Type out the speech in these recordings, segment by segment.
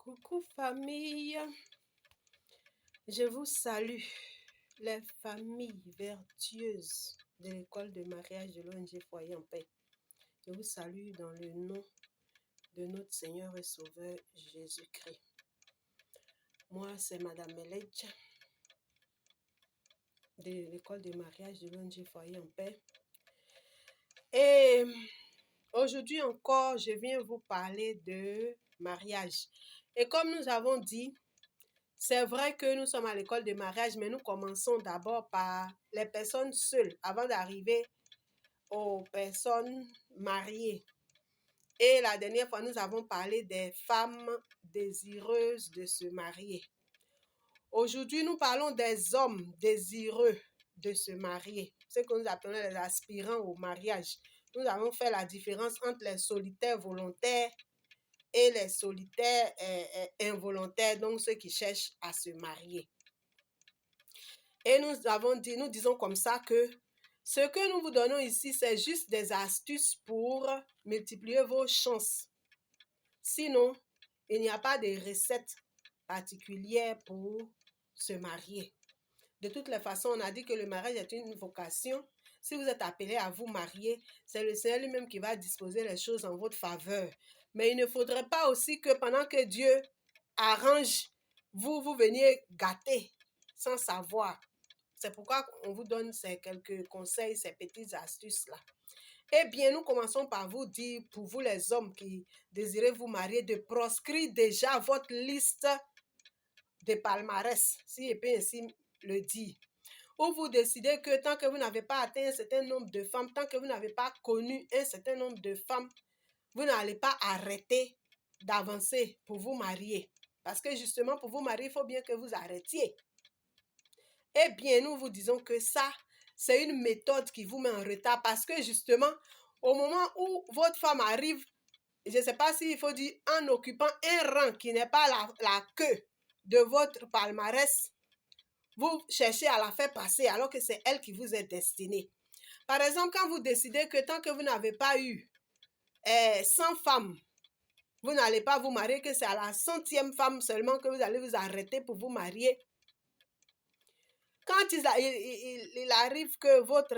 Coucou famille, je vous salue, les familles vertueuses de l'école de mariage de l'ONG Foyer en Paix. Je vous salue dans le nom de notre Seigneur et Sauveur Jésus-Christ. Moi, c'est Madame Meledja de l'école de mariage de l'ONG Foyer en Paix. Et aujourd'hui encore, je viens vous parler de mariage. Et comme nous avons dit, c'est vrai que nous sommes à l'école de mariage, mais nous commençons d'abord par les personnes seules avant d'arriver aux personnes mariées. Et la dernière fois, nous avons parlé des femmes désireuses de se marier. Aujourd'hui, nous parlons des hommes désireux de se marier, ce que nous appelons les aspirants au mariage. Nous avons fait la différence entre les solitaires volontaires et les solitaires involontaires, donc ceux qui cherchent à se marier. Et nous disons comme ça que ce que nous vous donnons ici, c'est juste des astuces pour multiplier vos chances. Sinon, il n'y a pas de recette particulière pour se marier. De toutes les façons, on a dit que le mariage est une vocation. Si vous êtes appelé à vous marier, c'est le Seigneur lui-même qui va disposer les choses en votre faveur. Mais il ne faudrait pas aussi que pendant que Dieu arrange, vous veniez gâter sans savoir. C'est pourquoi on vous donne ces quelques conseils, ces petites astuces-là. Eh bien, nous commençons par vous dire, pour vous les hommes qui désirez vous marier, de proscrire déjà votre liste de palmarès, si je peux ainsi le dire. Ou vous décidez que tant que vous n'avez pas atteint un certain nombre de femmes, tant que vous n'avez pas connu un certain nombre de femmes, vous n'allez pas arrêter d'avancer pour vous marier. Parce que justement, pour vous marier, il faut bien que vous arrêtiez. Eh bien, nous vous disons que ça, c'est une méthode qui vous met en retard parce que justement, au moment où votre femme arrive, je ne sais pas s'il faut dire en occupant un rang qui n'est pas la queue de votre palmarès, vous cherchez à la faire passer alors que c'est elle qui vous est destinée. Par exemple, quand vous décidez que tant que vous n'avez pas eu 100 femmes, vous n'allez pas vous marier, que c'est à la 100e femme seulement que vous allez vous arrêter pour vous marier. Quand il arrive que votre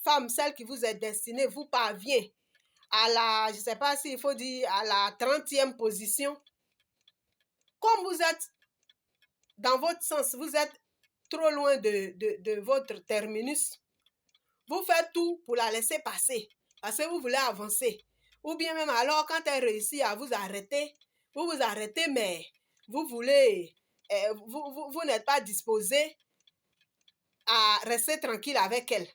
femme, celle qui vous est destinée, vous parvient à la, je ne sais pas s'il faut dire, à la 30e position, comme vous êtes dans votre sens, vous êtes trop loin de votre terminus, vous faites tout pour la laisser passer, parce que vous voulez avancer. Ou bien même alors, quand elle réussit à vous arrêter, vous vous arrêtez, mais vous voulez, vous n'êtes pas disposé à rester tranquille avec elle.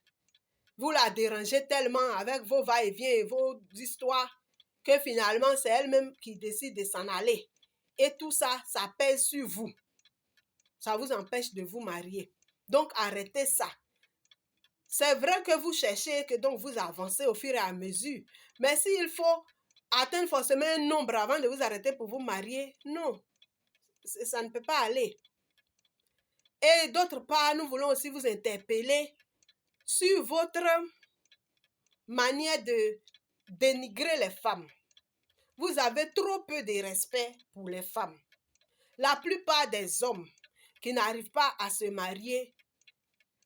Vous la dérangez tellement avec vos va-et-vient et vos histoires que finalement, c'est elle-même qui décide de s'en aller. Et tout ça, ça pèse sur vous. Ça vous empêche de vous marier. Donc, arrêtez ça. C'est vrai que vous cherchez, que donc vous avancez au fur et à mesure. Mais s'il faut atteindre forcément un nombre avant de vous arrêter pour vous marier, non. Ça ne peut pas aller. Et d'autre part, nous voulons aussi vous interpeller sur votre manière de dénigrer les femmes. Vous avez trop peu de respect pour les femmes. La plupart des hommes qui n'arrivent pas à se marier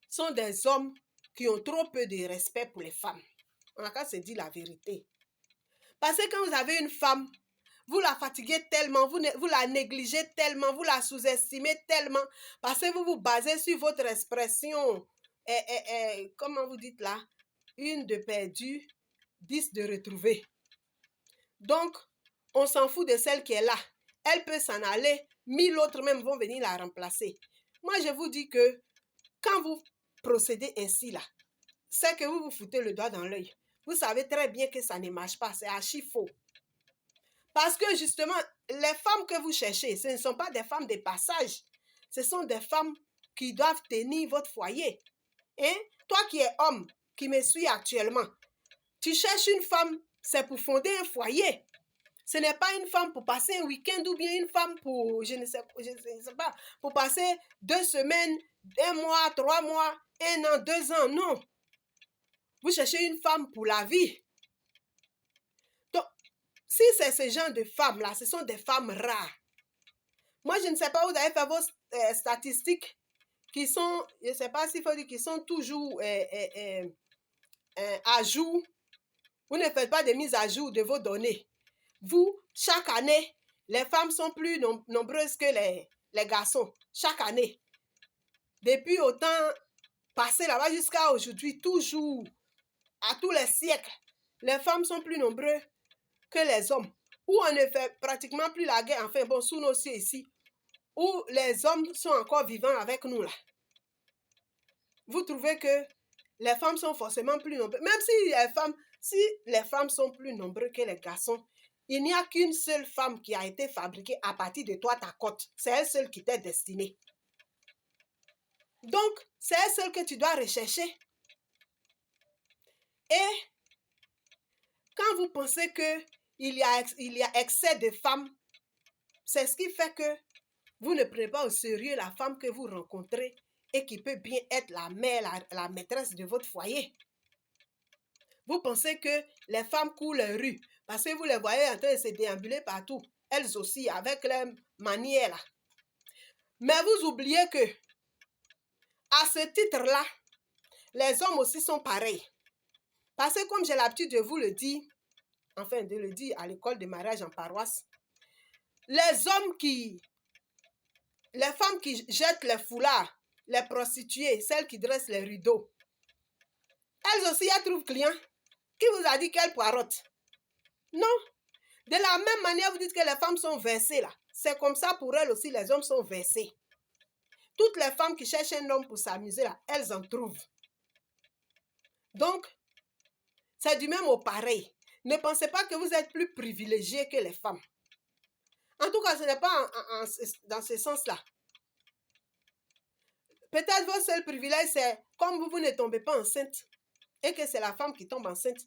sont des hommes qui ont trop peu de respect pour les femmes. On a qu'à se dire la vérité. Parce que quand vous avez une femme, vous la fatiguez tellement, vous la négligez tellement, vous la sous-estimez tellement, parce que vous vous basez sur votre expression, comment vous dites là, une de perdue, 10 de retrouvée. Donc, on s'en fout de celle qui est là. Elle peut s'en aller, 1000 autres même vont venir la remplacer. Moi, je vous dis que quand vous procédez ainsi là, c'est que vous vous foutez le doigt dans l'œil. Vous savez très bien que ça ne marche pas, c'est archi faux. Parce que justement, les femmes que vous cherchez, ce ne sont pas des femmes de passage. Ce sont des femmes qui doivent tenir votre foyer. Hein? Toi qui es homme, qui me suis actuellement, tu cherches une femme, c'est pour fonder un foyer. Ce n'est pas une femme pour passer un week-end ou bien une femme pour, je ne sais pas, pour passer 2 semaines, 1 mois, 3 mois, 1 an, 2 ans, non. Vous cherchez une femme pour la vie. Donc, si c'est ce genre de femmes-là, ce sont des femmes rares. Moi, je ne sais pas où vous avez fait vos statistiques qui sont, je ne sais pas s'il faut dire, qui sont toujours à jour. Vous ne faites pas de mise à jour de vos données. Vous, chaque année, les femmes sont plus nombreuses que les garçons. Chaque année. Depuis au temps passé là-bas jusqu'à aujourd'hui, toujours, à tous les siècles, les femmes sont plus nombreuses que les hommes. Où on ne fait pratiquement plus la guerre, enfin bon, sous nos cieux ici, où les hommes sont encore vivants avec nous là. Vous trouvez que les femmes sont forcément plus nombreuses. Même si les femmes sont plus nombreuses que les garçons, il n'y a qu'une seule femme qui a été fabriquée à partir de toi, ta côte. C'est elle seule qui t'est destinée. Donc, c'est elle seule que tu dois rechercher. Et quand vous pensez qu'il y a excès de femmes, c'est ce qui fait que vous ne prenez pas au sérieux la femme que vous rencontrez et qui peut bien être la mère, la maîtresse de votre foyer. Vous pensez que les femmes courent les rues parce que vous les voyez en train de se déambuler partout, elles aussi, avec leurs manières là. Mais vous oubliez que, à ce titre-là, les hommes aussi sont pareils. Parce que comme j'ai l'habitude de vous le dire, enfin de le dire à l'école de mariage en paroisse, les femmes qui jettent les foulards, les prostituées, celles qui dressent les rideaux, elles aussi, elles trouvent client. Qui vous a dit qu'elles poirotent? Non. De la même manière, vous dites que les femmes sont versées là. C'est comme ça pour elles aussi, les hommes sont versés. Toutes les femmes qui cherchent un homme pour s'amuser là, elles en trouvent. Donc, c'est du même au pareil. Ne pensez pas que vous êtes plus privilégiés que les femmes. En tout cas, ce n'est pas dans ce sens-là. Peut-être votre seul privilège, c'est comme vous ne tombez pas enceinte et que c'est la femme qui tombe enceinte.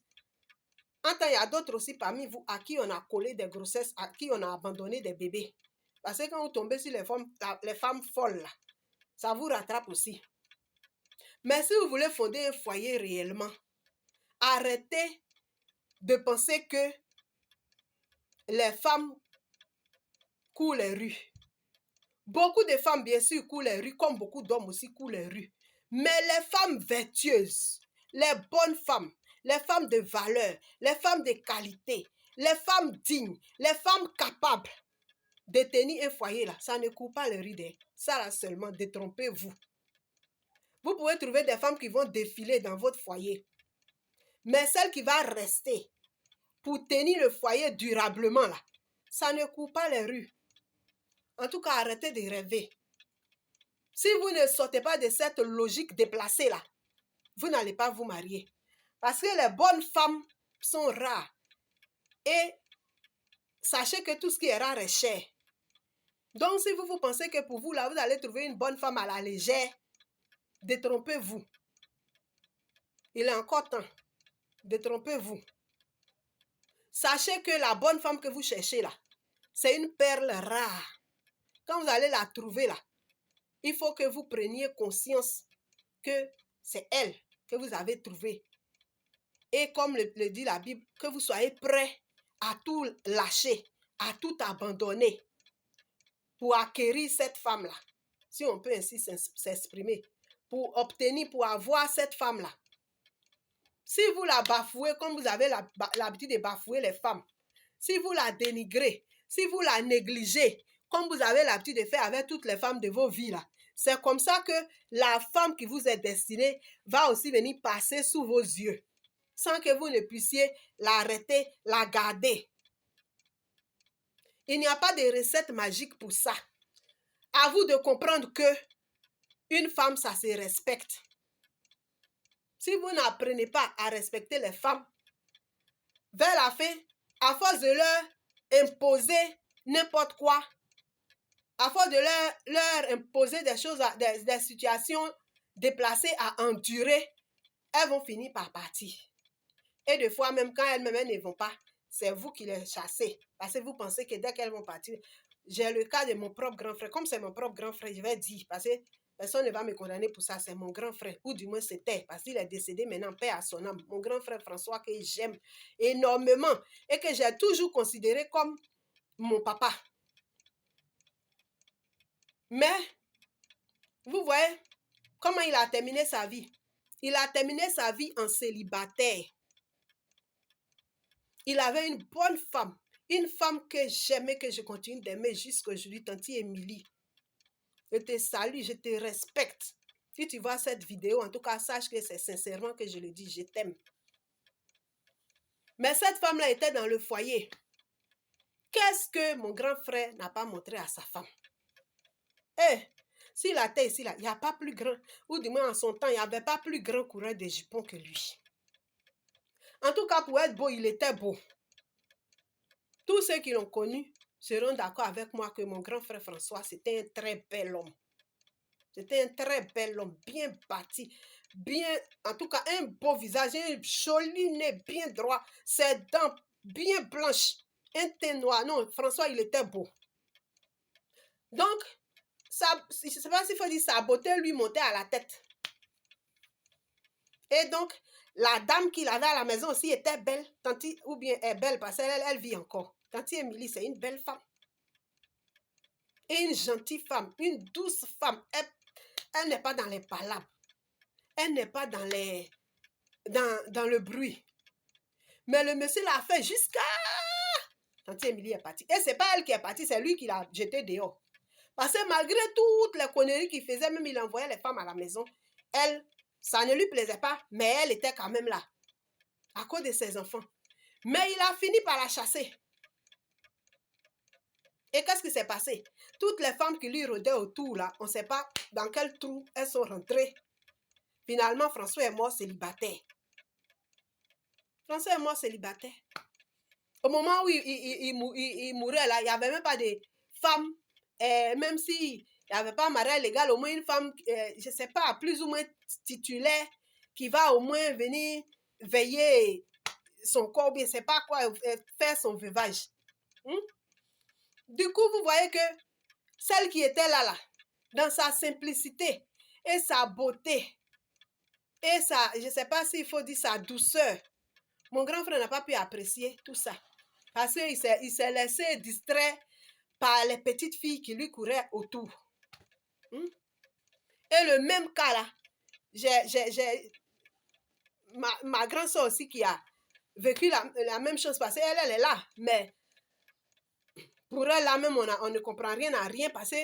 En temps, il y a d'autres aussi parmi vous à qui on a collé des grossesses, à qui on a abandonné des bébés. Parce que quand vous tombez sur les femmes folles, là, ça vous rattrape aussi. Mais si vous voulez fonder un foyer réellement, arrêtez de penser que les femmes courent les rues. Beaucoup de femmes, bien sûr, courent les rues, comme beaucoup d'hommes aussi courent les rues. Mais les femmes vertueuses, les bonnes femmes, les femmes de valeur, les femmes de qualité, les femmes dignes, les femmes capables de tenir un foyer là, ça ne court pas les rues. Ça là seulement, détrompez-vous. Vous pouvez trouver des femmes qui vont défiler dans votre foyer. Mais celle qui va rester pour tenir le foyer durablement là, ça ne court pas les rues. En tout cas, arrêtez de rêver. Si vous ne sortez pas de cette logique déplacée là, vous n'allez pas vous marier. Parce que les bonnes femmes sont rares. Et sachez que tout ce qui est rare est cher. Donc, si vous pensez que pour vous là, vous allez trouver une bonne femme à la légère, détrompez-vous. Il est encore temps. Détrompez-vous. Sachez que la bonne femme que vous cherchez là, c'est une perle rare. Quand vous allez la trouver là, il faut que vous preniez conscience que c'est elle que vous avez trouvée. Et comme le dit la Bible, que vous soyez prêts à tout lâcher, à tout abandonner pour acquérir cette femme-là. Si on peut ainsi s'exprimer. Pour obtenir, pour avoir cette femme-là. Si vous la bafouez comme vous avez l'habitude de bafouer les femmes, si vous la dénigrez, si vous la négligez, comme vous avez l'habitude de faire avec toutes les femmes de vos vies là, c'est comme ça que la femme qui vous est destinée va aussi venir passer sous vos yeux, sans que vous ne puissiez l'arrêter, la garder. Il n'y a pas de recette magique pour ça. À vous de comprendre que une femme, ça se respecte. Si vous n'apprenez pas à respecter les femmes, vers la fin, à force de leur imposer n'importe quoi, à force de leur imposer des choses, des situations déplacées à endurer, elles vont finir par partir. Et des fois, même quand elles-mêmes ne vont pas, c'est vous qui les chassez. Parce que vous pensez que dès qu'elles vont partir, j'ai le cas de mon propre grand frère. Comme c'est mon propre grand frère, je vais dire, parce que personne ne va me condamner pour ça, c'est mon grand frère. Ou du moins c'était, parce qu'il est décédé maintenant, paix à son âme. Mon grand frère François, que j'aime énormément et que j'ai toujours considéré comme mon papa. Mais, vous voyez comment il a terminé sa vie. Il a terminé sa vie en célibataire. Il avait une bonne femme. Une femme que j'aimais, que je continue d'aimer jusqu'à aujourd'hui, Tanti Émilie. Je te salue, je te respecte. Si tu vois cette vidéo, en tout cas, sache que c'est sincèrement que je le dis, je t'aime. Mais cette femme-là était dans le foyer. Qu'est-ce que mon grand frère n'a pas montré à sa femme? S'il était ici, là, il n'y a pas plus grand, ou du moins en son temps, il n'y avait pas plus grand coureur de jupons que lui. En tout cas, pour être beau, il était beau. Tous ceux qui l'ont connu seront d'accord avec moi que mon grand frère François, c'était un très bel homme. C'était un très bel homme, bien bâti, bien, en tout cas, un beau visage, un joli nez bien droit, ses dents bien blanches, un teint noir. Non, François, il était beau. Donc, je ne sais pas s'il faut dire sa beauté lui montait à la tête. Et donc, la dame qu'il avait à la maison aussi était belle, tanti, ou bien est belle parce qu'elle vit encore. Tanti Émilie, c'est une belle femme. Et une gentille femme, une douce femme. Elle n'est pas dans les palabres. Elle n'est pas dans le bruit. Mais le monsieur l'a fait jusqu'à... Tanti Émilie est partie. Et ce n'est pas elle qui est partie, c'est lui qui l'a jeté dehors. Parce que malgré toutes les conneries qu'il faisait, même il envoyait les femmes à la maison, elle, ça ne lui plaisait pas, mais elle était quand même là, à cause de ses enfants. Mais il a fini par la chasser. Et qu'est-ce qui s'est passé? Toutes les femmes qui lui rôdaient autour, là, on ne sait pas dans quel trou elles sont rentrées. Finalement, François est mort célibataire. François est mort célibataire. Au moment où il mourait, là, il n'y avait même pas de femmes, même si il n'y avait pas mariage légal, au moins une femme, je ne sais pas, plus ou moins titulaire, qui va au moins venir veiller son corps, bien, je ne sais pas quoi, faire son veuvage. Du coup, vous voyez que celle qui était là, dans sa simplicité et sa beauté, et sa, je ne sais pas s'il faut dire sa douceur, mon grand frère n'a pas pu apprécier tout ça. Parce qu'il s'est laissé distraire par les petites filles qui lui couraient autour. Et le même cas là, j'ai ma grande soeur aussi qui a vécu la même chose parce qu'elle est là. Mais pour elle là même, on ne comprend rien à rien parce que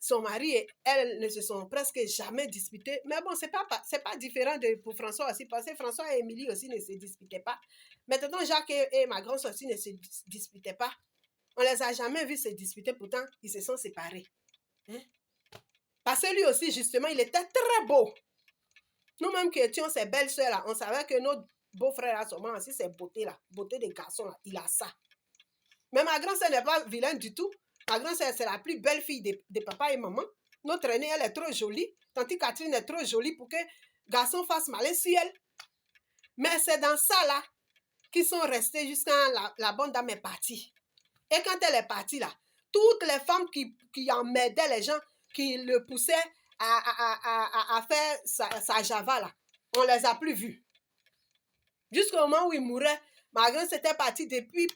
son mari et elle ne se sont presque jamais disputés. Mais bon, c'est pas différent pour François aussi parce que François et Émilie aussi ne se disputaient pas. Maintenant, Jacques et ma grande soeur aussi ne se disputaient pas. On ne les a jamais vus se disputer, pourtant, ils se sont séparés. Parce que lui aussi, justement, il était très beau. Nous-mêmes qui étions ses belles-sœurs, là, on savait que notre beau-frère a sûrement aussi ses beautés, là, beauté des garçons, là, il a ça. Mais ma grande-sœur n'est pas vilaine du tout. Ma grande-sœur, c'est la plus belle fille de papa et maman. Notre aînée, elle est trop jolie. Tante Catherine est trop jolie pour que garçon fasse malin sur elle. Mais c'est dans ça, là, qu'ils sont restés jusqu'à la bonne dame est partie. Et quand elle est partie, là, toutes les femmes qui emmerdaient les gens, qui le poussaient à faire sa java, là, on ne les a plus vues. Jusqu'au moment où il mourait, ma grand s'était partie depuis,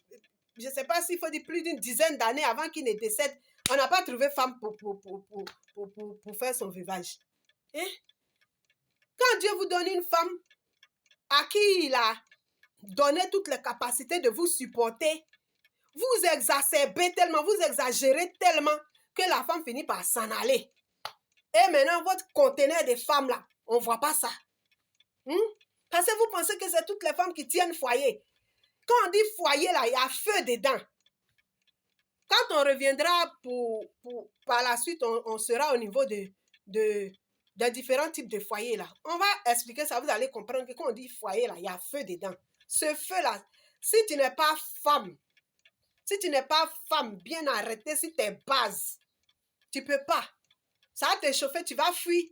je ne sais pas s'il faut dire plus d'une dizaine d'années avant qu'il ne décède. On n'a pas trouvé femme pour faire son veuvage. Quand Dieu vous donne une femme à qui il a donné toutes les capacités de vous supporter, vous exacerbez tellement, vous exagérez tellement que la femme finit par s'en aller. Et maintenant, votre conteneur de femmes là, on ne voit pas ça. Parce que vous pensez que c'est toutes les femmes qui tiennent foyer. Quand on dit foyer là, il y a feu dedans. Quand on reviendra par la suite, on sera au niveau de différents types de foyers là. On va expliquer ça, vous allez comprendre que quand on dit foyer là, il y a feu dedans. Ce feu là, si tu n'es pas femme, bien arrêtée sur tes bases, tu ne peux pas. Ça va te chauffer, tu vas fuir.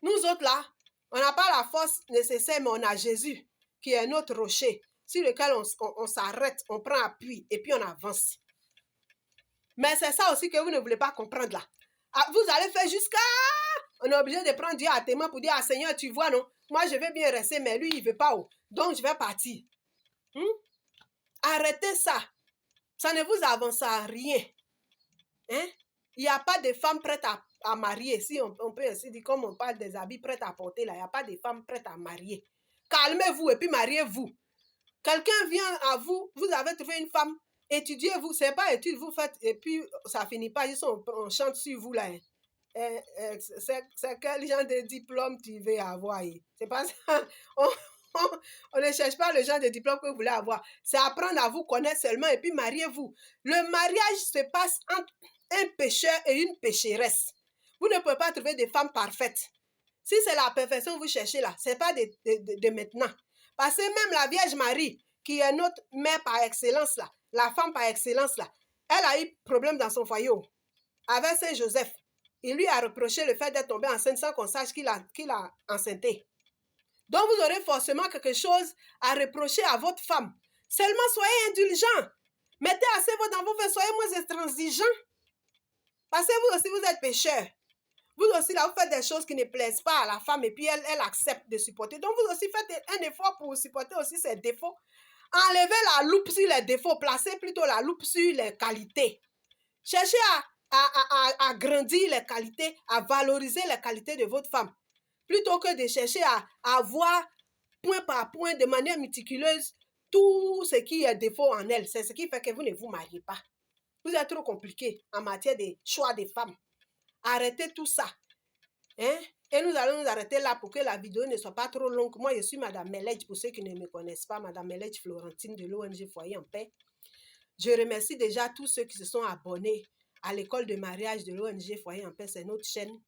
Nous autres là, on n'a pas la force nécessaire, mais on a Jésus, qui est notre rocher, sur lequel on s'arrête, on prend appui, et puis on avance. Mais c'est ça aussi que vous ne voulez pas comprendre là. Vous allez faire jusqu'à... On est obligé de prendre Dieu à témoin pour dire, Seigneur, tu vois, non? Moi, je vais bien rester, mais lui, il ne veut pas. Donc, je vais partir. Arrêtez ça. Ça ne vous avance à rien. Il n'y a pas de femmes prêtes à marier. Si on peut ainsi dire, comme on parle des habits prêts à porter, là, il n'y a pas de femmes prêtes à marier. Calmez-vous et puis mariez-vous. Quelqu'un vient à vous, vous avez trouvé une femme, étudiez-vous, c'est pas étude, vous faites, et puis ça finit pas, on chante sur vous là. C'est quel genre de diplôme tu veux avoir? C'est pas ça. On ne cherche pas le genre de diplôme que vous voulez avoir. C'est apprendre à vous connaître seulement et puis mariez-vous. Le mariage se passe entre un pécheur et une pécheresse. Vous ne pouvez pas trouver des femmes parfaites. Si c'est la perfection que vous cherchez là, ce n'est pas de maintenant. Parce que même la Vierge Marie, qui est notre mère par excellence là, la femme par excellence là, elle a eu problème dans son foyer. Avec Saint Joseph, il lui a reproché le fait d'être tombé enceinte sans qu'on sache qu'il a enceinté. Donc vous aurez forcément quelque chose à reprocher à votre femme. Seulement soyez indulgents. Mettez assez dans vos fesses, soyez moins intransigeants. Parce que vous aussi vous êtes pécheurs. Vous aussi là, vous faites des choses qui ne plaisent pas à la femme et puis elle accepte de supporter. Donc vous aussi faites un effort pour supporter aussi ses défauts. Enlevez la loupe sur les défauts, placez plutôt la loupe sur les qualités. Cherchez à grandir les qualités, à valoriser les qualités de votre femme. Plutôt que de chercher à voir point par point, de manière méticuleuse, tout ce qui est défaut en elle. C'est ce qui fait que vous ne vous mariez pas. Vous êtes trop compliqué en matière de choix des femmes. Arrêtez tout ça. Hein? Et nous allons nous arrêter là pour que la vidéo ne soit pas trop longue. Moi, je suis Madame Meledj, pour ceux qui ne me connaissent pas, Madame Meledj Florentine de l'ONG Foyer en Paix. Je remercie déjà tous ceux qui se sont abonnés à l'école de mariage de l'ONG Foyer en Paix. C'est notre chaîne.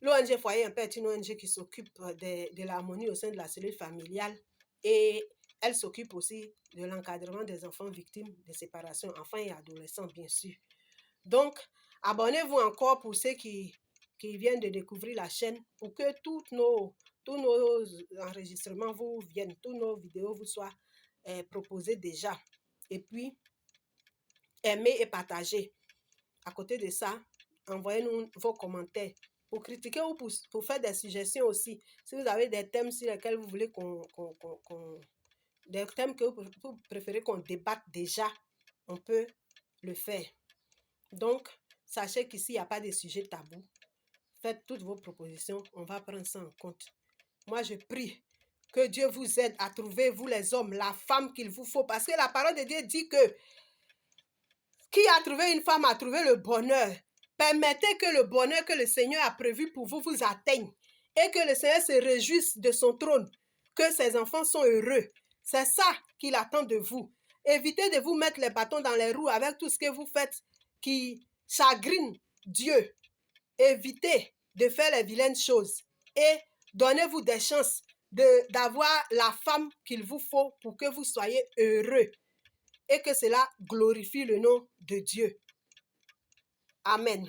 L'ONG Foyer en Paix est une ONG qui s'occupe de l'harmonie au sein de la cellule familiale et elle s'occupe aussi de l'encadrement des enfants victimes de séparation, enfants et adolescents, bien sûr. Donc, abonnez-vous encore pour ceux qui viennent de découvrir la chaîne pour que tous nos enregistrements vous viennent, tous nos vidéos vous soient proposés déjà. Et puis, aimez et partagez. À côté de ça, envoyez-nous vos commentaires pour critiquer ou pour faire des suggestions aussi. Si vous avez des thèmes sur lesquels vous voulez des thèmes que vous préférez qu'on débatte déjà, on peut le faire. Donc, sachez qu'ici, il n'y a pas de sujet tabou. Faites toutes vos propositions, on va prendre ça en compte. Moi, je prie que Dieu vous aide à trouver, vous les hommes, la femme qu'il vous faut. Parce que la parole de Dieu dit que qui a trouvé une femme a trouvé le bonheur. Permettez que le bonheur que le Seigneur a prévu pour vous vous atteigne. Et que le Seigneur se réjouisse de son trône. Que ses enfants sont heureux. C'est ça qu'il attend de vous. Évitez de vous mettre les bâtons dans les roues avec tout ce que vous faites qui chagrine Dieu. Évitez de faire les vilaines choses et donnez-vous des chances d'avoir la femme qu'il vous faut pour que vous soyez heureux et que cela glorifie le nom de Dieu. Amen.